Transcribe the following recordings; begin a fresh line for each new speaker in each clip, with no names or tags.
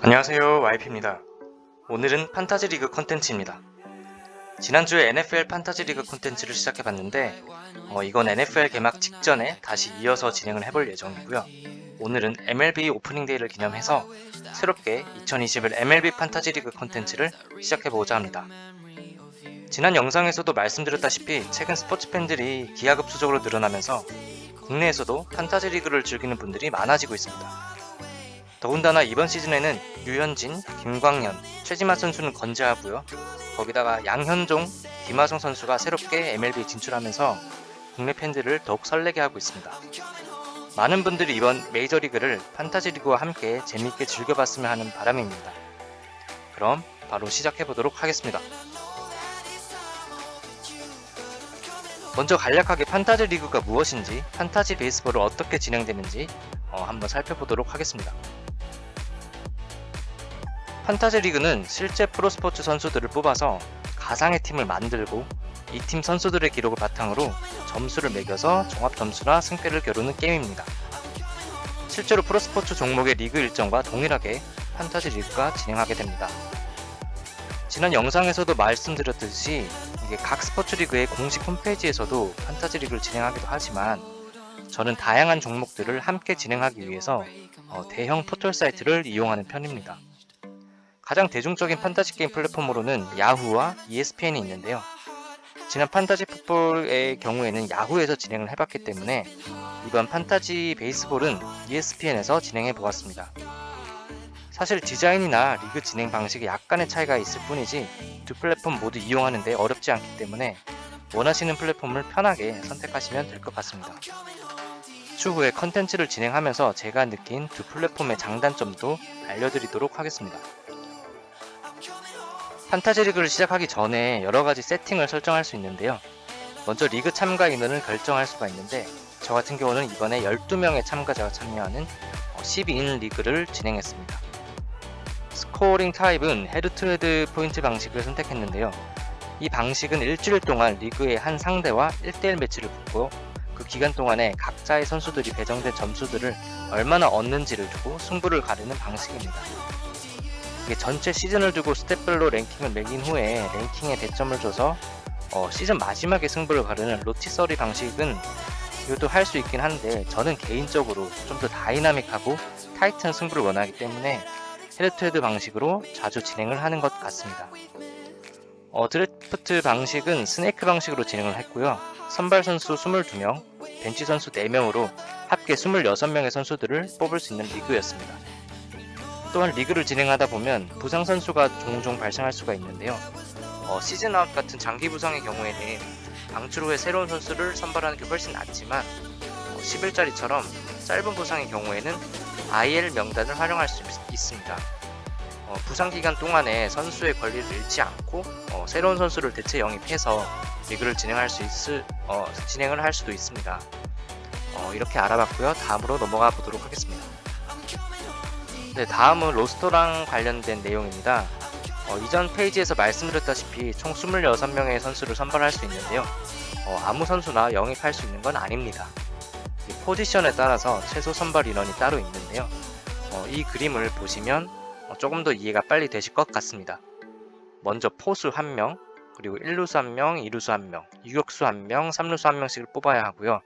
안녕하세요, YP입니다. 오늘은 판타지 리그 콘텐츠입니다. 지난주에 NFL 판타지 리그 콘텐츠를 시작해봤는데 이건 NFL 개막 직전에 다시 이어서 진행을 해볼 예정이고요. 오늘은 MLB 오프닝 데이를 기념해서 새롭게 2021 MLB 판타지 리그 콘텐츠를 시작해보고자 합니다. 지난 영상에서도 말씀드렸다시피 최근 스포츠 팬들이 기하급수적으로 늘어나면서 국내에서도 판타지 리그를 즐기는 분들이 많아지고 있습니다. 더군다나 이번 시즌에는 류현진, 김광현, 최지만 선수는 건재하고요. 거기다가 양현종, 김하성 선수가 새롭게 MLB에 진출하면서 국내 팬들을 더욱 설레게 하고 있습니다. 많은 분들이 이번 메이저리그를 판타지리그와 함께 재미있게 즐겨봤으면 하는 바람입니다. 그럼 바로 시작해보도록 하겠습니다. 먼저 간략하게 판타지 리그가 무엇인지, 판타지 베이스볼을 어떻게 진행되는지 한번 살펴보도록 하겠습니다. 판타지 리그는 실제 프로스포츠 선수들을 뽑아서 가상의 팀을 만들고 이 팀 선수들의 기록을 바탕으로 점수를 매겨서 종합 점수나 승패를 겨루는 게임입니다. 실제로 프로스포츠 종목의 리그 일정과 동일하게 판타지 리그가 진행하게 됩니다. 지난 영상에서도 말씀드렸듯이 이게 각 스포츠 리그의 공식 홈페이지에서도 판타지 리그를 진행하기도 하지만 저는 다양한 종목들을 함께 진행하기 위해서 대형 포털 사이트를 이용하는 편입니다. 가장 대중적인 판타지 게임 플랫폼으로는 야후와 ESPN이 있는데요. 지난 판타지 풋볼의 경우에는 야후에서 진행을 해봤기 때문에 이번 판타지 베이스볼은 ESPN에서 진행해 보았습니다. 사실 디자인이나 리그 진행 방식에 약간의 차이가 있을 뿐이지 두 플랫폼 모두 이용하는데 어렵지 않기 때문에 원하시는 플랫폼을 편하게 선택하시면 될 것 같습니다. 추후에 컨텐츠를 진행하면서 제가 느낀 두 플랫폼의 장단점도 알려드리도록 하겠습니다. 판타지 리그를 시작하기 전에 여러가지 세팅을 설정할 수 있는데요. 먼저 리그 참가 인원을 결정할 수가 있는데 저 같은 경우는 이번에 12명의 참가자가 참여하는 12인 리그를 진행했습니다. 스코어링 타입은 헤드-투-헤드 포인트 방식을 선택했는데요. 이 방식은 일주일 동안 리그의 한 상대와 1대1 매치를 붙고 그 기간 동안에 각자의 선수들이 배정된 점수들을 얼마나 얻는지를 두고 승부를 가르는 방식입니다. 전체 시즌을 두고 스텝별로 랭킹을 매긴 후에 랭킹에 배점을 줘서 시즌 마지막에 승부를 가르는 로티서리 방식은 이것도 할 수 있긴 한데 저는 개인적으로 좀 더 다이나믹하고 타이트한 승부를 원하기 때문에 헤드-투-헤드 방식으로 자주 진행을 하는 것 같습니다. 드래프트 방식은 스네이크 방식으로 진행을 했고요. 선발 선수 22명, 벤치 선수 4명으로 합계 26명의 선수들을 뽑을 수 있는 리그였습니다. 또한 리그를 진행하다 보면 부상 선수가 종종 발생할 수가 있는데요. 시즌 아웃 같은 장기 부상의 경우에는 방출 후에 새로운 선수를 선발하는 게 훨씬 낫지만 10일짜리처럼 짧은 부상의 경우에는 IL 명단을 활용할 수 있습니다. 부상 기간 동안에 선수의 권리를 잃지 않고 새로운 선수를 대체 영입해서 리그를 진행을 할 수도 있습니다. 이렇게 알아봤고요. 다음으로 넘어가 보도록 하겠습니다. 네, 다음은 로스터랑 관련된 내용입니다. 이전 페이지에서 말씀드렸다시피 총 26명의 선수를 선발할 수 있는데요. 아무 선수나 영입할 수 있는 건 아닙니다. 포지션에 따라서 최소 선발 인원이 따로 있는데요. 이 그림을 보시면 조금 더 이해가 빨리 되실 것 같습니다. 먼저 포수 1명, 그리고 1루수 1명, 2루수 1명, 유격수 1명, 3루수 1명씩을 뽑아야 하고요.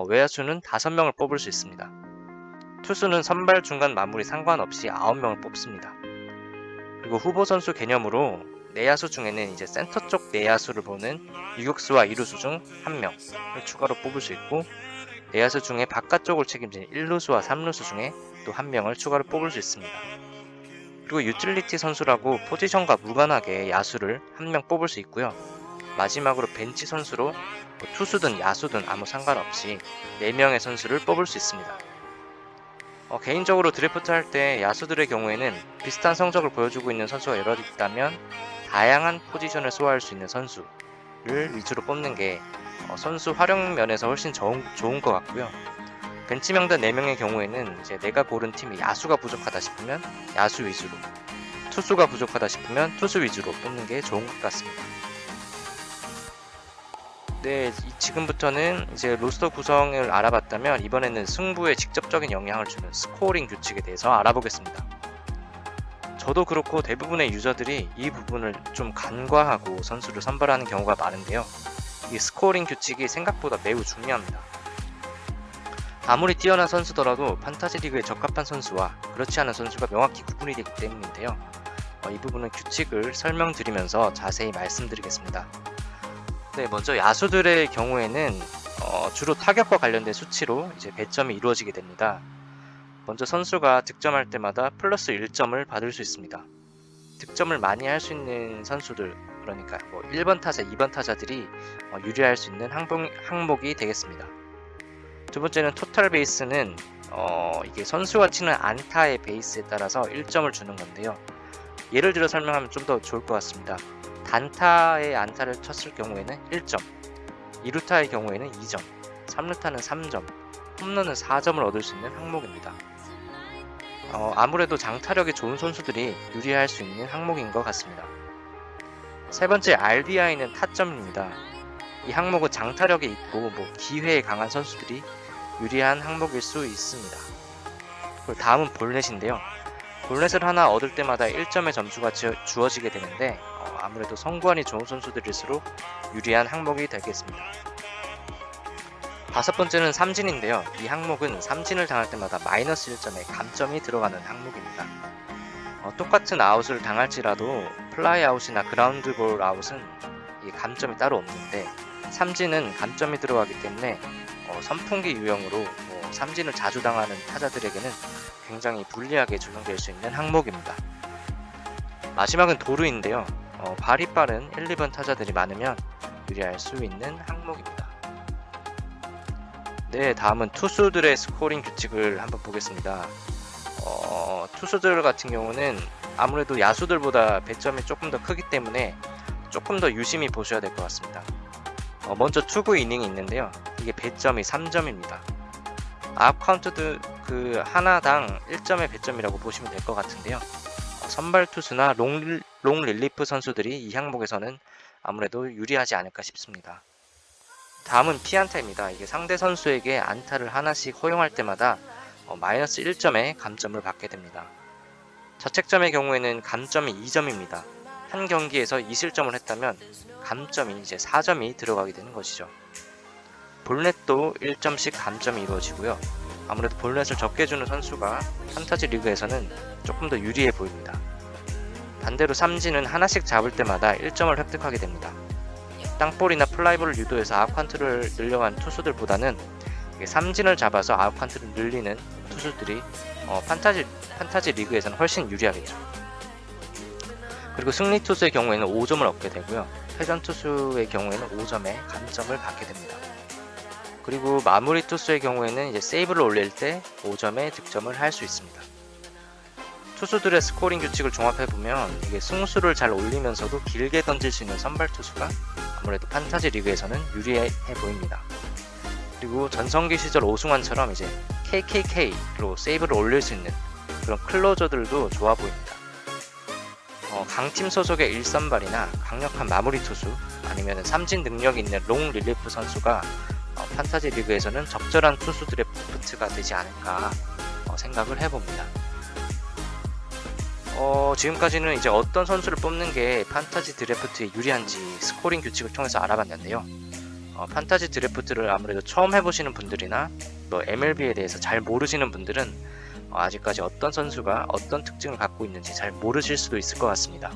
외야수는 5명을 뽑을 수 있습니다. 투수는 선발 중간 마무리 상관없이 9명을 뽑습니다. 그리고 후보 선수 개념으로 내야수 중에는 이제 센터 쪽 내야수를 보는 유격수와 2루수 중 1명을 추가로 뽑을 수 있고 내야수 중에 바깥쪽을 책임지는 1루수와 3루수 중에 또 1명을 추가로 뽑을 수 있습니다. 그리고 유틸리티 선수라고 포지션과 무관하게 야수를 1명 뽑을 수 있고요. 마지막으로 벤치 선수로 투수든 야수든 아무 상관없이 4명의 선수를 뽑을 수 있습니다. 개인적으로 드래프트 할 때 야수들의 경우에는 비슷한 성적을 보여주고 있는 선수가 여러 있다면 다양한 포지션을 소화할 수 있는 선수를 위주로 뽑는 게 선수 활용 면에서 훨씬 좋은 것 같고요. 벤치 명단 4명의 경우에는 이제 내가 고른 팀이 야수가 부족하다 싶으면 야수 위주로, 투수가 부족하다 싶으면 투수 위주로 뽑는 게 좋은 것 같습니다. 네, 지금부터는 이제 로스터 구성을 알아봤다면 이번에는 승부에 직접적인 영향을 주는 스코어링 규칙에 대해서 알아보겠습니다. 저도 그렇고 대부분의 유저들이 이 부분을 좀 간과하고 선수를 선발하는 경우가 많은데요. 이 스코어링 규칙이 생각보다 매우 중요합니다. 아무리 뛰어난 선수더라도 판타지 리그에 적합한 선수와 그렇지 않은 선수가 명확히 구분이 되기 때문인데요. 이 부분은 규칙을 설명드리면서 자세히 말씀드리겠습니다. 네, 먼저 야수들의 경우에는 주로 타격과 관련된 수치로 이제 배점이 이루어지게 됩니다. 먼저 선수가 득점할 때마다 플러스 1점을 받을 수 있습니다. 득점을 많이 할 수 있는 선수들, 그러니까 1번 타자, 2번 타자들이 유리할 수 있는 항목이 되겠습니다. 두 번째는 토탈 베이스는 이게 선수가 치는 안타의 베이스에 따라서 1점을 주는 건데요. 예를 들어 설명하면 좀 더 좋을 것 같습니다. 단타의 안타를 쳤을 경우에는 1점, 2루타의 경우에는 2점, 3루타는 3점, 홈런은 4점을 얻을 수 있는 항목입니다. 아무래도 장타력이 좋은 선수들이 유리할 수 있는 항목인 것 같습니다. 세 번째 RBI는 타점입니다. 이 항목은 장타력이 있고 기회에 강한 선수들이 유리한 항목일 수 있습니다. 그리고 다음은 볼넷인데요. 볼넷을 하나 얻을 때마다 1점의 점수가 주어지게 되는데 아무래도 성구안이 좋은 선수들일수록 유리한 항목이 되겠습니다. 다섯 번째는 삼진인데요. 이 항목은 삼진을 당할 때마다 마이너스 1점의 감점이 들어가는 항목입니다. 똑같은 아웃을 당할지라도 플라이 아웃이나 그라운드볼 아웃은 이 감점이 따로 없는데 삼진은 감점이 들어가기 때문에 선풍기 유형으로 삼진을 자주 당하는 타자들에게는 굉장히 불리하게 적용될 수 있는 항목입니다. 마지막은 도루인데요. 발이 빠른 1, 2번 타자들이 많으면 유리할 수 있는 항목입니다. 네, 다음은 투수들의 스코어링 규칙을 한번 보겠습니다. 투수들 같은 경우는 아무래도 야수들보다 배점이 조금 더 크기 때문에 조금 더 유심히 보셔야 될 것 같습니다. 먼저 투구 이닝이 있는데요. 이게 배점이 3점입니다. 아웃카운트도 그 하나당 1점의 배점이라고 보시면 될 것 같은데요. 선발 투수나 롱 릴리프 선수들이 이 항목에서는 아무래도 유리하지 않을까 싶습니다. 다음은 피안타입니다. 이게 상대 선수에게 안타를 하나씩 허용할 때마다 마이너스 1점의 감점을 받게 됩니다. 자책점의 경우에는 감점이 2점입니다. 한 경기에서 2실점을 했다면 감점이 이제 4점이 들어가게 되는 것이죠. 볼넷도 1점씩 감점이 이루어지고요. 아무래도 볼넷을 적게 주는 선수가 판타지 리그에서는 조금 더 유리해 보입니다. 반대로 삼진은 하나씩 잡을 때마다 1점을 획득하게 됩니다. 땅볼이나 플라이볼을 유도해서 아웃카운트를 늘려간 투수들보다는 삼진을 잡아서 아웃카운트를 늘리는 투수들이 판타지 리그에서는 훨씬 유리하겠죠. 그리고 승리 투수의 경우에는 5점을 얻게 되고요. 패전 투수의 경우에는 5점의 감점을 받게 됩니다. 그리고 마무리 투수의 경우에는 이제 세이브를 올릴 때 5점의 득점을 할 수 있습니다. 투수들의 스코어링 규칙을 종합해보면 이게 승수를 잘 올리면서도 길게 던질 수 있는 선발 투수가 아무래도 판타지 리그에서는 유리해 보입니다. 그리고 전성기 시절 오승환처럼 이제 KKK로 세이브를 올릴 수 있는 그런 클로저들도 좋아 보입니다. 강팀 소속의 1선발이나 강력한 마무리 투수 아니면 삼진 능력이 있는 롱 릴리프 선수가 판타지 리그에서는 적절한 투수들의 드래프트가 되지 않을까 생각을 해봅니다. 지금까지는 이제 어떤 선수를 뽑는 게 판타지 드래프트에 유리한지 스코어링 규칙을 통해서 알아봤는데요. 판타지 드래프트를 아무래도 처음 해보시는 분들이나 MLB에 대해서 잘 모르시는 분들은 아직까지 어떤 선수가 어떤 특징을 갖고 있는지 잘 모르실 수도 있을 것 같습니다.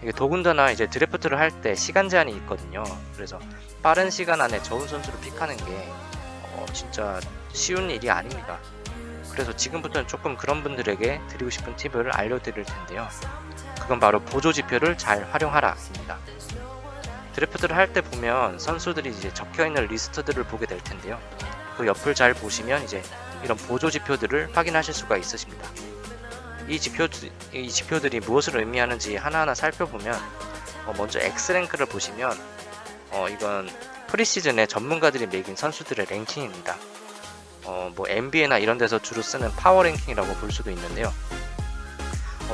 이게 더군다나 이제 드래프트를 할 때 시간 제한이 있거든요. 그래서 빠른 시간 안에 좋은 선수를 픽하는 게 진짜 쉬운 일이 아닙니다. 그래서 지금부터는 조금 그런 분들에게 드리고 싶은 팁을 알려드릴 텐데요. 그건 바로 보조지표를 잘 활용하라입니다. 드래프트를 할 때 보면 선수들이 이제 적혀있는 리스트들을 보게 될 텐데요. 그 옆을 잘 보시면 이제 이런 보조지표들을 확인하실 수가 있으십니다. 이 지표들이 무엇을 의미하는지 하나하나 살펴보면 먼저 X랭크를 보시면 이건 프리시즌에 전문가들이 매긴 선수들의 랭킹입니다. NBA나 이런 데서 주로 쓰는 파워 랭킹이라고 볼 수도 있는데요.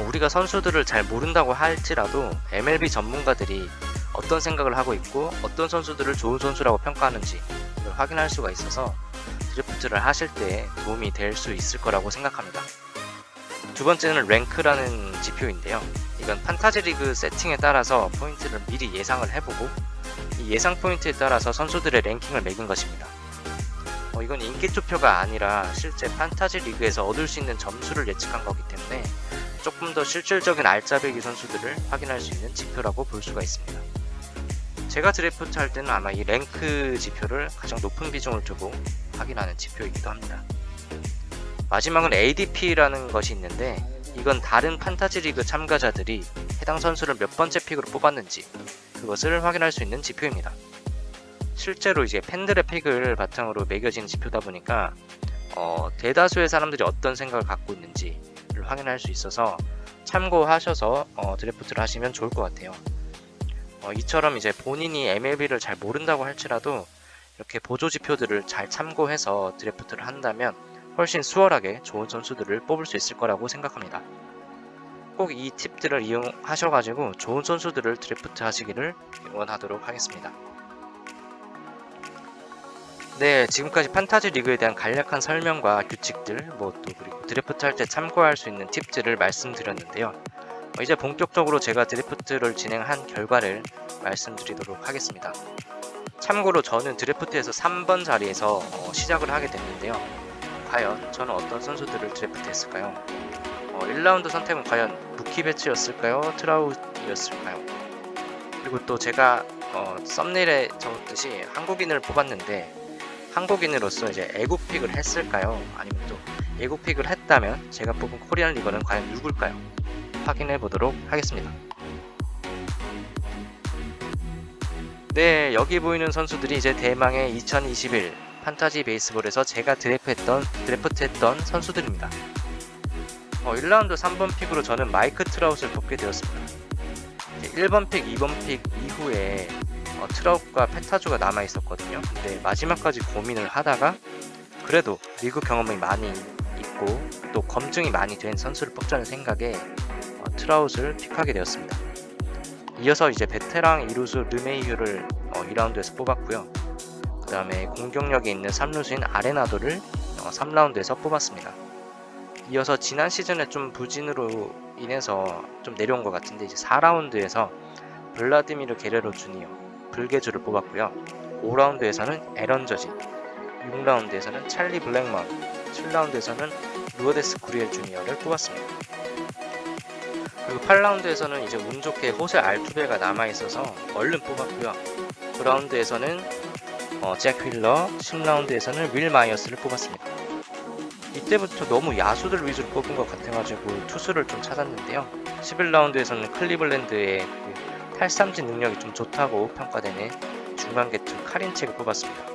우리가 선수들을 잘 모른다고 할지라도 MLB 전문가들이 어떤 생각을 하고 있고 어떤 선수들을 좋은 선수라고 평가하는지 이걸 확인할 수가 있어서 드래프트를 하실 때 도움이 될 수 있을 거라고 생각합니다. 두 번째는 랭크라는 지표인데요. 이건 판타지 리그 세팅에 따라서 포인트를 미리 예상을 해보고 이 예상 포인트에 따라서 선수들의 랭킹을 매긴 것입니다. 이건 인기 투표가 아니라 실제 판타지 리그에서 얻을 수 있는 점수를 예측한 거기 때문에 조금 더 실질적인 알짜배기 선수들을 확인할 수 있는 지표라고 볼 수가 있습니다. 제가 드래프트 할 때는 아마 이 랭크 지표를 가장 높은 비중을 두고 확인하는 지표이기도 합니다. 마지막은 ADP라는 것이 있는데 이건 다른 판타지 리그 참가자들이 해당 선수를 몇 번째 픽으로 뽑았는지 그것을 확인할 수 있는 지표입니다. 실제로 이제 팬들의 픽을 바탕으로 매겨진 지표다 보니까 대다수의 사람들이 어떤 생각을 갖고 있는지를 확인할 수 있어서 참고하셔서 드래프트를 하시면 좋을 것 같아요. 이처럼 이제 본인이 MLB를 잘 모른다고 할지라도 이렇게 보조 지표들을 잘 참고해서 드래프트를 한다면 훨씬 수월하게 좋은 선수들을 뽑을 수 있을 거라고 생각합니다. 꼭 이 팁들을 이용하셔가지고 좋은 선수들을 드래프트 하시기를 응원하도록 하겠습니다. 네, 지금까지 판타지 리그에 대한 간략한 설명과 규칙들, 또 그리고 드래프트 할 때 참고할 수 있는 팁들을 말씀드렸는데요. 이제 본격적으로 제가 드래프트를 진행한 결과를 말씀드리도록 하겠습니다. 참고로 저는 드래프트에서 3번 자리에서 시작을 하게 됐는데요. 과연 저는 어떤 선수들을 드래프트 했을까요? 1라운드 선택은 과연 무키 배츠였을까요? 트라우트였을까요? 그리고 또 제가 썸네일에 적었듯이 한국인을 뽑았는데 한국인으로서 이제 애국픽을 했을까요? 아니면 또 애국픽을 했다면 제가 뽑은 코리안 리거는 과연 누굴까요? 확인해 보도록 하겠습니다. 네, 여기 보이는 선수들이 이제 대망의 2021 판타지 베이스볼에서 제가 드래프트했던 선수들입니다. 1라운드 3번 픽으로 저는 마이크 트라웃을 뽑게 되었습니다. 1번 픽, 2번 픽 이후에 트라웃과 페타주가 남아 있었거든요. 근데 마지막까지 고민을 하다가 그래도 리그 경험이 많이 있고 또 검증이 많이 된 선수를 뽑자는 생각에 트라웃을 픽하게 되었습니다. 이어서 이제 베테랑 2루수 르메이유를 2라운드에서 뽑았고요. 그 다음에 공격력이 있는 3루수인 아레나도를 3라운드에서 뽑았습니다. 이어서 지난 시즌에 좀 부진으로 인해서 좀 내려온 것 같은데 이제 4라운드에서 블라디미르 게레로 주니어 불개주를 뽑았고요. 5라운드에서는 에런 저지, 6라운드에서는 찰리 블랙먼, 7라운드에서는 루어데스 구리엘 주니어를 뽑았습니다. 그리고 8라운드에서는 이제 운 좋게 호세 알투베가 남아있어서 얼른 뽑았고요. 9라운드에서는 잭 휠러, 10라운드에서는 윌 마이어스를 뽑았습니다. 이때부터 너무 야수들 위주로 뽑은 것 같아가지고 투수를 좀 찾았는데요. 11라운드에서는 클리블랜드의 탈삼진 능력이 좀 좋다고 평가되는 중간계투 카린책을 뽑았습니다.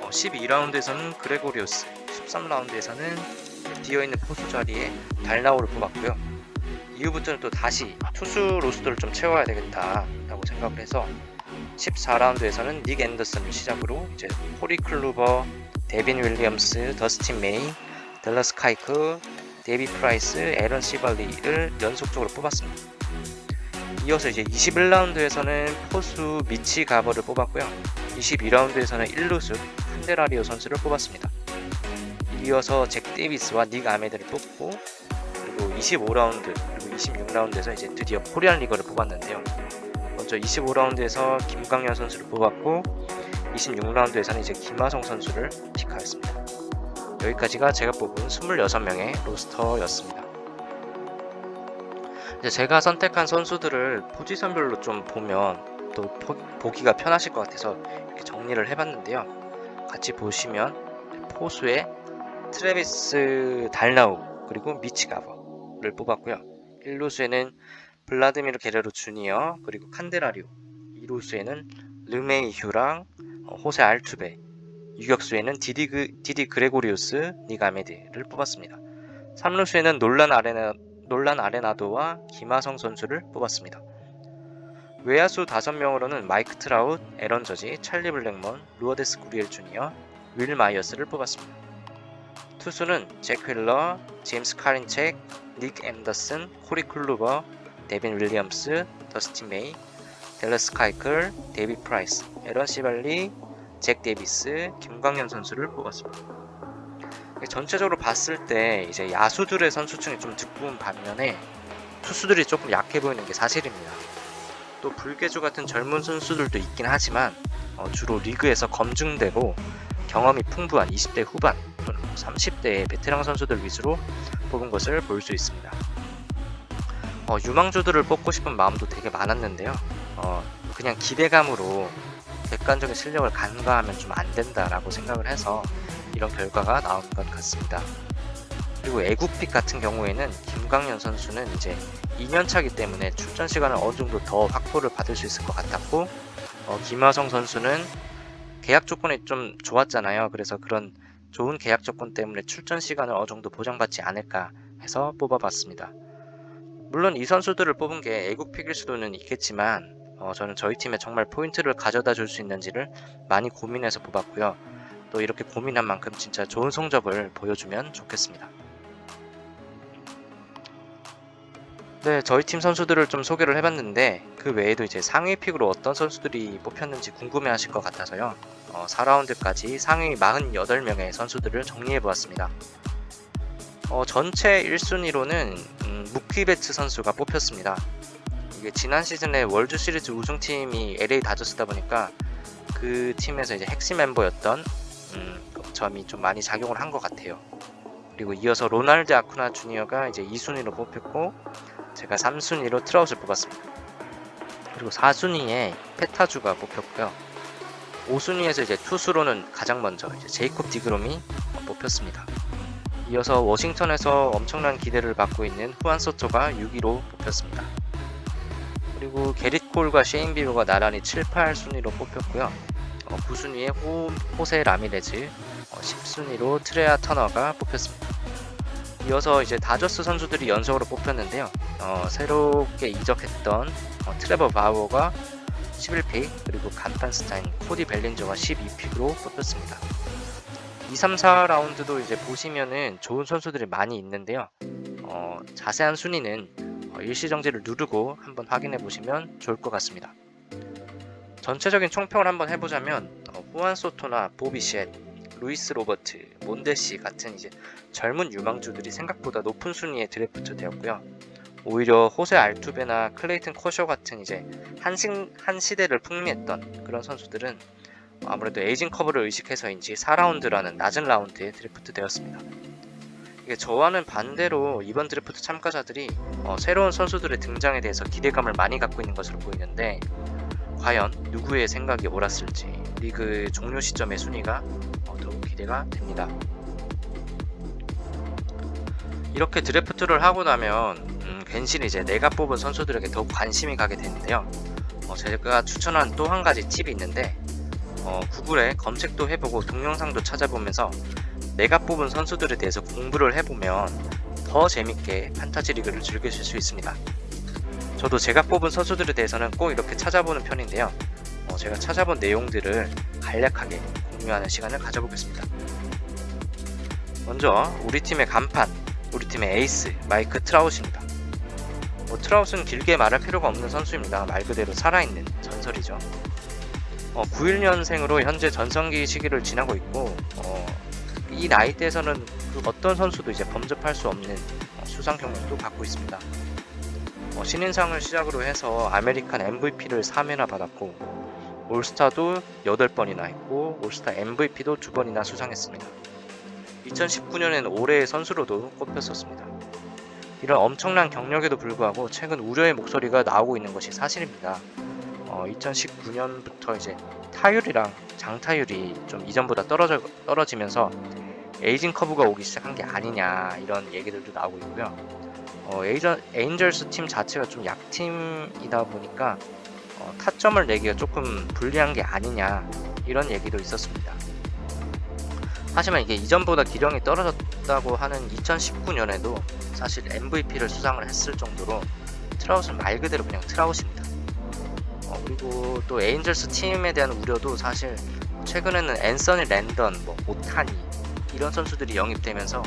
12라운드에서는 그레고리우스, 13라운드에서는 비어있는 포수 자리에 달나오를 뽑았고요. 이후부터는 또 다시 투수 로스터를 좀 채워야 되겠다라고 생각을 해서 14라운드에서는 닉 앤더슨을 시작으로 이제 코리 클루버, 데빈 윌리엄스, 더스틴 메이, 댈러스 카이크, 데비 프라이스, 에런 시발리를 연속적으로 뽑았습니다. 이어서 이제 21라운드에서는 포수 미치 가버를 뽑았고요. 22라운드에서는 1루수 칸데라리오 선수를 뽑았습니다. 이어서 잭 데이비스와 닉 아메드를 뽑고 그리고 25라운드 그리고 26라운드에서 이제 드디어 코리안 리거를 뽑았는데요. 먼저 25라운드에서 김광현 선수를 뽑았고 26라운드에서는 이제 김하성 선수를 픽하였습니다. 여기까지가 제가 뽑은 26명의 로스터였습니다. 이제 제가 선택한 선수들을 포지션별로 좀 보면 또 보기가 편하실 것 같아서 이렇게 정리를 해봤는데요. 같이 보시면 포수의 트래비스 달나우 그리고 미치 가버를 뽑았고요. 1루수에는 블라디미르 게레로 주니어 그리고 칸데라리오, 2루수에는 르메이휴랑 호세 알투베, 유격수에는 디디 그레고리우스, 닉 아메드를 뽑았습니다. 3루수에는 놀란 아레나도와 김하성 선수를 뽑았습니다. 외야수 5명으로는 마이크 트라웃, 에런 저지, 찰리 블랙먼, 루어데스 구리엘 주니어, 윌 마이어스를 뽑았습니다. 투수는 잭 휠러, 제임스 카린책, 닉 앤더슨, 코리 클루버, 데빈 윌리엄스, 더스틴 메이, 댈러스 카이클, 데이비 프라이스, 에런 시발리, 잭 데이비스, 김광현 선수를 뽑았습니다. 전체적으로 봤을 때 이제 야수들의 선수층이 좀 두꺼운 반면에 투수들이 조금 약해 보이는 게 사실입니다. 또 불개주 같은 젊은 선수들도 있긴 하지만 주로 리그에서 검증되고 경험이 풍부한 20대 후반 또는 30대의 베테랑 선수들 위주로 뽑은 것을 볼 수 있습니다. 유망주들을 뽑고 싶은 마음도 되게 많았는데요. 그냥 기대감으로 객관적인 실력을 간과하면 좀 안 된다라고 생각을 해서 이런 결과가 나온 것 같습니다. 그리고 애국픽 같은 경우에는 김광현 선수는 이제 2년차기 때문에 출전 시간을 어느 정도 더 확보를 받을 수 있을 것 같았고, 김하성 선수는 계약 조건이 좀 좋았잖아요. 그래서 그런 좋은 계약 조건 때문에 출전 시간을 어느 정도 보장받지 않을까 해서 뽑아봤습니다. 물론 이 선수들을 뽑은 게 애국픽일 수도는 있겠지만 저는 저희 팀에 정말 포인트를 가져다 줄 수 있는지를 많이 고민해서 뽑았고요. 또 이렇게 고민한 만큼 진짜 좋은 성적을 보여주면 좋겠습니다. 네, 저희 팀 선수들을 좀 소개를 해봤는데 그 외에도 이제 상위 픽으로 어떤 선수들이 뽑혔는지 궁금해 하실 것 같아서요. 4라운드까지 상위 48명의 선수들을 정리해보았습니다. 전체 1순위로는 무키 베츠 선수가 뽑혔습니다. 이게 지난 시즌에 월드 시리즈 우승팀이 LA 다저스다 보니까 그 팀에서 이제 핵심 멤버였던 점이 좀 많이 작용을 한 것 같아요. 그리고 이어서 로날드 아쿠나 주니어가 이제 2순위로 뽑혔고 제가 3순위로 트라웃을 뽑았습니다. 그리고 4순위에 페타주가 뽑혔고요. 5순위에서 이제 투수로는 가장 먼저 이제 제이콥 디그롬이 뽑혔습니다. 이어서 워싱턴에서 엄청난 기대를 받고 있는 후안 소토가 6위로 뽑혔습니다. 그리고 게릿 콜과 셰인 비버가 나란히 7, 8순위로 뽑혔고요. 9순위에 호세 라미레즈, 10순위로 트레아 터너가 뽑혔습니다. 이어서 이제 다저스 선수들이 연속으로 뽑혔는데요. 새롭게 이적했던 트레버 바우어가 11픽, 그리고 간판스타인, 코디 벨린저가 12픽으로 뽑혔습니다. 2, 3, 4라운드도 이제 보시면은 좋은 선수들이 많이 있는데요. 자세한 순위는 일시정지를 누르고 한번 확인해 보시면 좋을 것 같습니다. 전체적인 총평을 한번 해보자면 후안 소토나 보비 쉣, 루이스 로버트, 몬데시 같은 이제 젊은 유망주들이 생각보다 높은 순위에 드래프트 되었고요. 오히려 호세 알투베나 클레이튼 커쇼 같은 이제 한 시대를 풍미했던 그런 선수들은 아무래도 에이징 커브를 의식해서인지 4라운드라는 낮은 라운드에 드래프트 되었습니다. 이게 저와는 반대로 이번 드래프트 참가자들이 새로운 선수들의 등장에 대해서 기대감을 많이 갖고 있는 것으로 보이는데 과연 누구의 생각이 옳았을지 리그 종료 시점의 순위가 더욱 기대가 됩니다. 이렇게 드래프트를 하고 나면 괜시 이제 내가 뽑은 선수들에게 더욱 관심이 가게 되는데요. 제가 추천한 또 한 가지 팁이 있는데 구글에 검색도 해보고 동영상도 찾아보면서 내가 뽑은 선수들에 대해서 공부를 해보면 더 재밌게 판타지 리그를 즐기실 수 있습니다. 저도 제가 뽑은 선수들에 대해서는 꼭 이렇게 찾아보는 편인데요. 제가 찾아본 내용들을 간략하게 공유하는 시간을 가져보겠습니다. 먼저 우리 팀의 간판, 우리 팀의 에이스 마이크 트라웃입니다. 트라웃은 길게 말할 필요가 없는 선수입니다. 말 그대로 살아있는 전설이죠. 91년생으로 현재 전성기 시기를 지나고 있고 이 나이대에서는 그 어떤 선수도 이제 범접할 수 없는 수상 경력도 갖고 있습니다. 신인상을 시작으로 해서 아메리칸 MVP를 3회나 받았고 올스타도 8번이나 했고 올스타 MVP도 2번이나 수상했습니다. 2019년에는 올해의 선수로도 꼽혔었습니다. 이런 엄청난 경력에도 불구하고 최근 우려의 목소리가 나오고 있는 것이 사실입니다. 2019년부터 이제 타율이랑 장타율이 좀 이전보다 떨어지면서 에이징 커브가 오기 시작한 게 아니냐 이런 얘기들도 나오고 있고요. 에인절스 팀 자체가 좀 약팀이다 보니까 타점을 내기가 조금 불리한 게 아니냐 이런 얘기도 있었습니다. 하지만 이게 이전보다 기량이 떨어졌다고 하는 2019년에도 사실 MVP를 수상을 했을 정도로 트라웃은 말 그대로 그냥 트라웃입니다. 그리고 또 에인절스 팀에 대한 우려도 사실 최근에는 앤서니 랜던, 오타니 이런 선수들이 영입되면서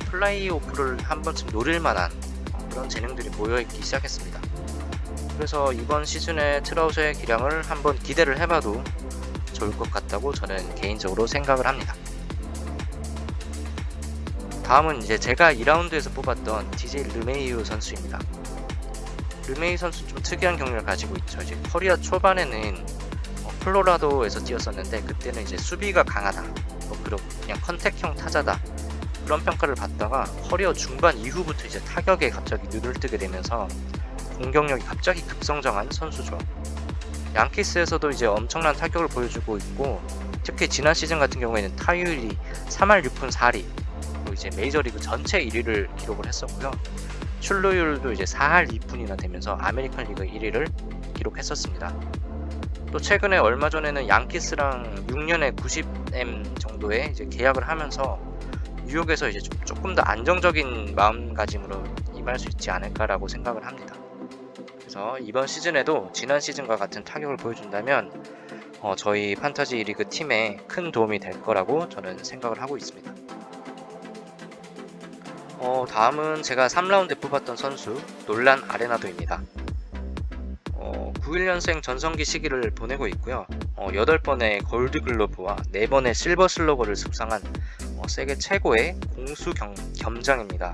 플레이오프를 한 번쯤 노릴 만한 그런 재능들이 모여있기 시작했습니다. 그래서 이번 시즌에 트라웃의 기량을 한번 기대를 해봐도 좋을 것 같다고 저는 개인적으로 생각을 합니다. 다음은 이제 제가 2라운드에서 뽑았던 DJ 르메이유 선수입니다. 르메이유 선수 좀 특이한 경력을 가지고 있죠. 이제 커리어 초반에는 콜로라도에서 뛰었었는데 그때는 이제 수비가 강하다, 그리고 그냥 컨택형 타자다, 그런 평가를 받다가 커리어 중반 이후부터 이제 타격에 갑자기 눈을 뜨게 되면서 공격력이 갑자기 급성장한 선수죠. 양키스에서도 이제 엄청난 타격을 보여주고 있고, 특히 지난 시즌 같은 경우에는 타율이 3할 6푼 4리, 그리고 이제 메이저리그 전체 1위를 기록을 했었고요. 출루율도 이제 4할 2푼이나 되면서 아메리칸 리그 1위를 기록했었습니다. 또 최근에 얼마 전에는 양키스랑 6년에 90M 정도의 이제 계약을 하면서 뉴욕에서 이제 조금 더 안정적인 마음가짐으로 임할 수 있지 않을까라고 생각을 합니다. 그래서 이번 시즌에도 지난 시즌과 같은 타격을 보여준다면 저희 판타지 리그 팀에 큰 도움이 될 거라고 저는 생각을 하고 있습니다. 다음은 제가 3라운드에 뽑았던 선수 놀란 아레나도입니다. 91년생 전성기 시기를 보내고 있고요. 8번의 골드글러브와 4번의 실버 슬러거를 숙상한 세계 최고의 공수 겸장입니다.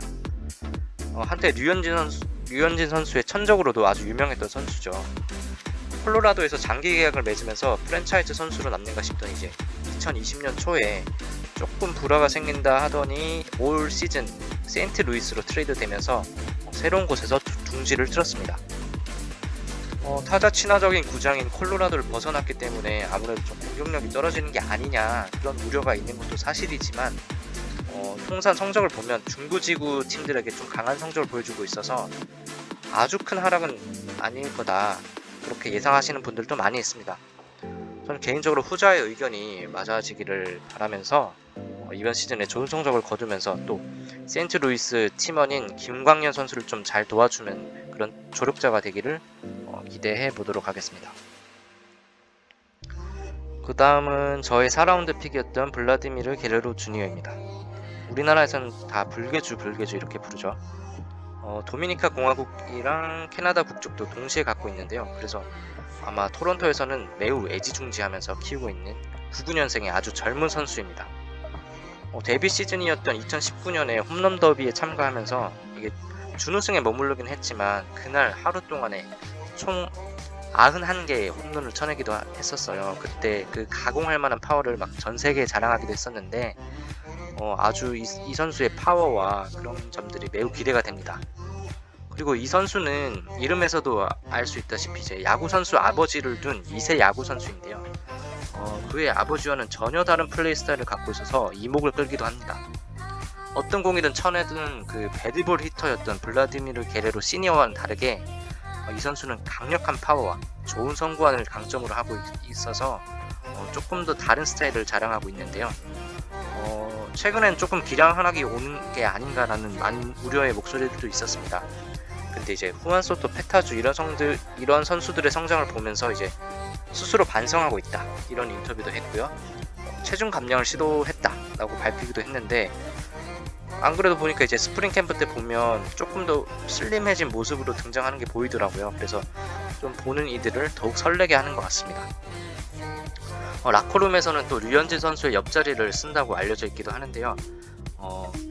한때 류현진 선수의 천적으로도 아주 유명했던 선수죠. 콜로라도에서 장기 계약을 맺으면서 프랜차이즈 선수로 남는가 싶더니 이제 2020년 초에 조금 불화가 생긴다 하더니 올 시즌 세인트루이스로 트레이드 되면서 새로운 곳에서 둥지를 틀었습니다. 타자 친화적인 구장인 콜로라도를 벗어났기 때문에 아무래도 좀 공격력이 떨어지는 게 아니냐, 그런 우려가 있는 것도 사실이지만 통산 성적을 보면 중부지구 팀들에게 좀 강한 성적을 보여주고 있어서 아주 큰 하락은 아닐 거다, 그렇게 예상하시는 분들도 많이 있습니다. 저는 개인적으로 후자의 의견이 맞아지기를 바라면서 이번 시즌에 좋은 성적을 거두면서 또 세인트루이스 팀원인 김광현 선수를 좀 잘 도와주는 그런 조력자가 되기를 기대해 보도록 하겠습니다. 그 다음은 저의 4라운드 픽이었던 블라디미르 게레로 주니어입니다. 우리나라에서는 다 불개주 이렇게 부르죠. 도미니카 공화국이랑 캐나다 국적도 동시에 갖고 있는데요. 그래서 아마 토론토에서는 매우 애지중지하면서 키우고 있는 99년생의 아주 젊은 선수입니다. 데뷔 시즌이었던 2019년에 홈런 더비에 참가하면서 이게 준우승에 머무르긴 했지만 그날 하루 동안에 총 91개의 홈런을 쳐내기도 했었어요. 그때 그 가공할 만한 파워를 막 전 세계에 자랑하기도 했었는데 아주 이 선수의 파워와 그런 점들이 매우 기대가 됩니다. 그리고 이 선수는 이름에서도 알 수 있다시피 이제 야구 선수 아버지를 둔 2세 야구 선수인데요. 그의 아버지와는 전혀 다른 플레이 스타일을 갖고 있어서 이목을 끌기도 합니다. 어떤 공이든 쳐내던 그 배드볼 히터였던 블라디미르 게레로 시니어와는 다르게 이 선수는 강력한 파워와 좋은 선구안을 강점으로 하고 있어서 조금 더 다른 스타일을 자랑하고 있는데요. 최근엔 조금 기량 하락이 오는 게 아닌가라는 많은 우려의 목소리들도 있었습니다. 근데 이제 후안 소토, 페타주 이런 선수들의 성장을 보면서 이제 스스로 반성하고 있다, 이런 인터뷰도 했고요. 체중 감량을 시도했다라고 밝히기도 했는데, 안 그래도 보니까 이제 스프링 캠프 때 보면 조금 더 슬림해진 모습으로 등장하는 게 보이더라고요. 그래서 좀 보는 이들을 더욱 설레게 하는 것 같습니다. 라커룸에서는 또 류현진 선수의 옆자리를 쓴다고 알려져 있기도 하는데요.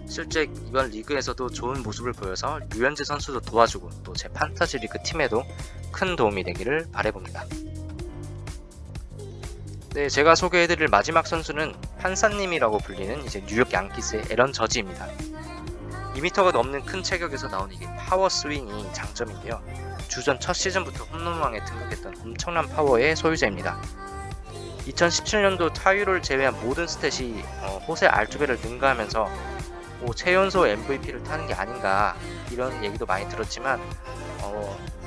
실제 이번 리그에서도 좋은 모습을 보여서 류현진 선수도 도와주고 또 제 판타지 리그 팀에도 큰 도움이 되기를 바라봅니다. 네, 제가 소개해드릴 마지막 선수는 판사님이라고 불리는 이제 뉴욕 양키스의 에런 저지입니다. 2m가 넘는 큰 체격에서 나오는 이게 파워 스윙이 장점인데요. 주전 첫 시즌부터 홈런왕에 등극했던 엄청난 파워의 소유자입니다. 2017년도 타율을 제외한 모든 스탯이 호세 알투베를 능가하면서 최연소 MVP를 타는 게 아닌가, 이런 얘기도 많이 들었지만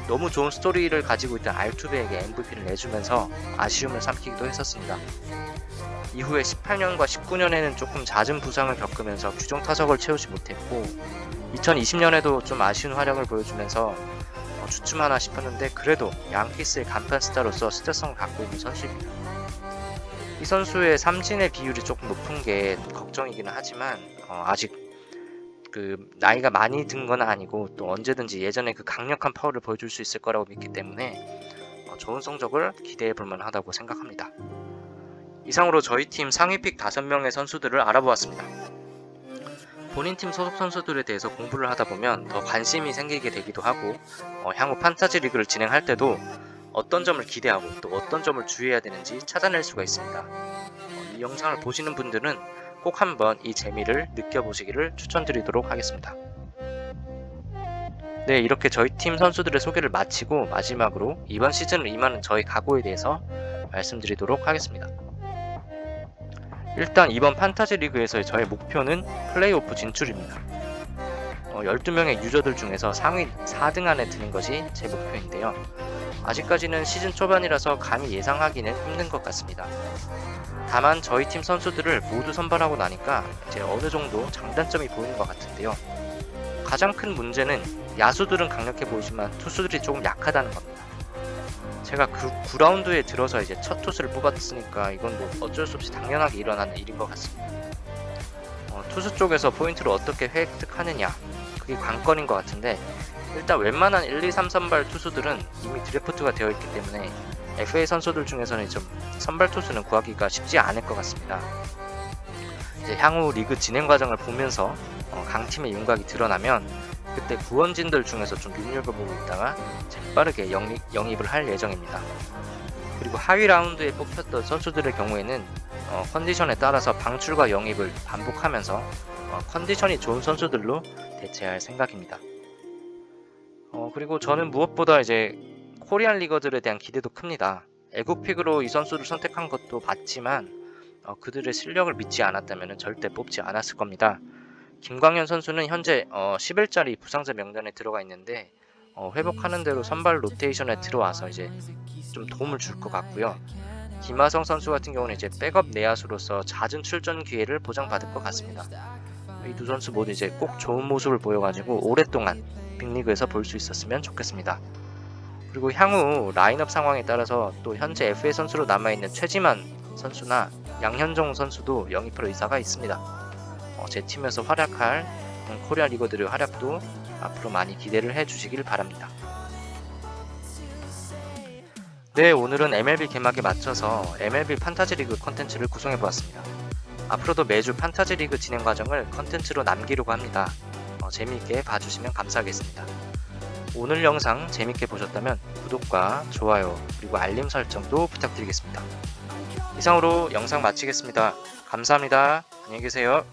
너무 좋은 스토리를 가지고 있던 알투베에게 MVP를 내주면서 아쉬움을 삼키기도 했었습니다. 이후에 18년과 19년에는 조금 잦은 부상을 겪으면서 규정 타석을 채우지 못했고 2020년에도 좀 아쉬운 활약을 보여주면서 주춤하나 싶었는데 그래도 양키스의 간판 스타로서 스타성을 갖고 있는 선수입니다. 이 선수의 삼진의 비율이 조금 높은 게 걱정이기는 하지만 아직 그 나이가 많이 든 건 아니고 또 언제든지 예전에 그 강력한 파워를 보여줄 수 있을 거라고 믿기 때문에 좋은 성적을 기대해 볼 만하다고 생각합니다. 이상으로 저희 팀 상위 픽 5명의 선수들을 알아보았습니다. 본인 팀 소속 선수들에 대해서 공부를 하다 보면 더 관심이 생기게 되기도 하고 향후 판타지 리그를 진행할 때도 어떤 점을 기대하고 또 어떤 점을 주의해야 되는지 찾아낼 수가 있습니다. 이 영상을 보시는 분들은 꼭 한번 이 재미를 느껴보시기를 추천드리도록 하겠습니다. 네, 이렇게 저희 팀 선수들의 소개를 마치고 마지막으로 이번 시즌을 임하는 저희 각오에 대해서 말씀드리도록 하겠습니다. 일단 이번 판타지 리그에서의 저의 목표는 플레이오프 진출입니다. 12명의 유저들 중에서 상위 4등 안에 드는 것이 제 목표인데요. 아직까지는 시즌 초반이라서 감히 예상하기는 힘든 것 같습니다. 다만 저희 팀 선수들을 모두 선발하고 나니까 이제 어느 정도 장단점이 보이는 것 같은데요. 가장 큰 문제는 야수들은 강력해 보이지만 투수들이 조금 약하다는 겁니다. 제가 그 9라운드에 들어서 이제 첫 투수를 뽑았으니까 이건 뭐 어쩔 수 없이 당연하게 일어나는 일인 것 같습니다. 투수 쪽에서 포인트를 어떻게 획득하느냐, 그게 관건인 것 같은데, 일단 웬만한 1, 2, 3 선발 투수들은 이미 드래프트가 되어 있기 때문에 FA 선수들 중에서는 좀 선발 투수는 구하기가 쉽지 않을 것 같습니다. 이제 향후 리그 진행 과정을 보면서 강팀의 윤곽이 드러나면 그때 구원진들 중에서 좀 눈여겨보고 있다가 재빠르게 영입을 할 예정입니다. 그리고 하위 라운드에 뽑혔던 선수들의 경우에는 컨디션에 따라서 방출과 영입을 반복하면서 컨디션이 좋은 선수들로 대체할 생각입니다. 그리고 저는 무엇보다 이제 코리안 리거들에 대한 기대도 큽니다. 애국픽으로 이 선수를 선택한 것도 맞지만 그들의 실력을 믿지 않았다면 절대 뽑지 않았을 겁니다. 김광현 선수는 현재 10일짜리 부상자 명단에 들어가 있는데 회복하는 대로 선발 로테이션에 들어와서 이제 좀 도움을 줄 것 같고요. 김하성 선수 같은 경우는 이제 백업 내야수로서 잦은 출전 기회를 보장받을 것 같습니다. 이 두 선수 모두 이제 꼭 좋은 모습을 보여가지고 오랫동안 빅리그에서 볼 수 있었으면 좋겠습니다. 그리고 향후 라인업 상황에 따라서 또 현재 FA 선수로 남아있는 최지만 선수나 양현종 선수도 영입할 의사가 있습니다. 제 팀에서 활약할 코리아 리거들의 활약도 앞으로 많이 기대를 해주시길 바랍니다. 네, 오늘은 MLB 개막에 맞춰서 MLB 판타지 리그 컨텐츠를 구성해보았습니다. 앞으로도 매주 판타지 리그 진행 과정을 컨텐츠로 남기려고 합니다. 재미있게 봐주시면 감사하겠습니다. 오늘 영상 재밌게 보셨다면 구독과 좋아요 그리고 알림 설정도 부탁드리겠습니다. 이상으로 영상 마치겠습니다. 감사합니다. 안녕히 계세요.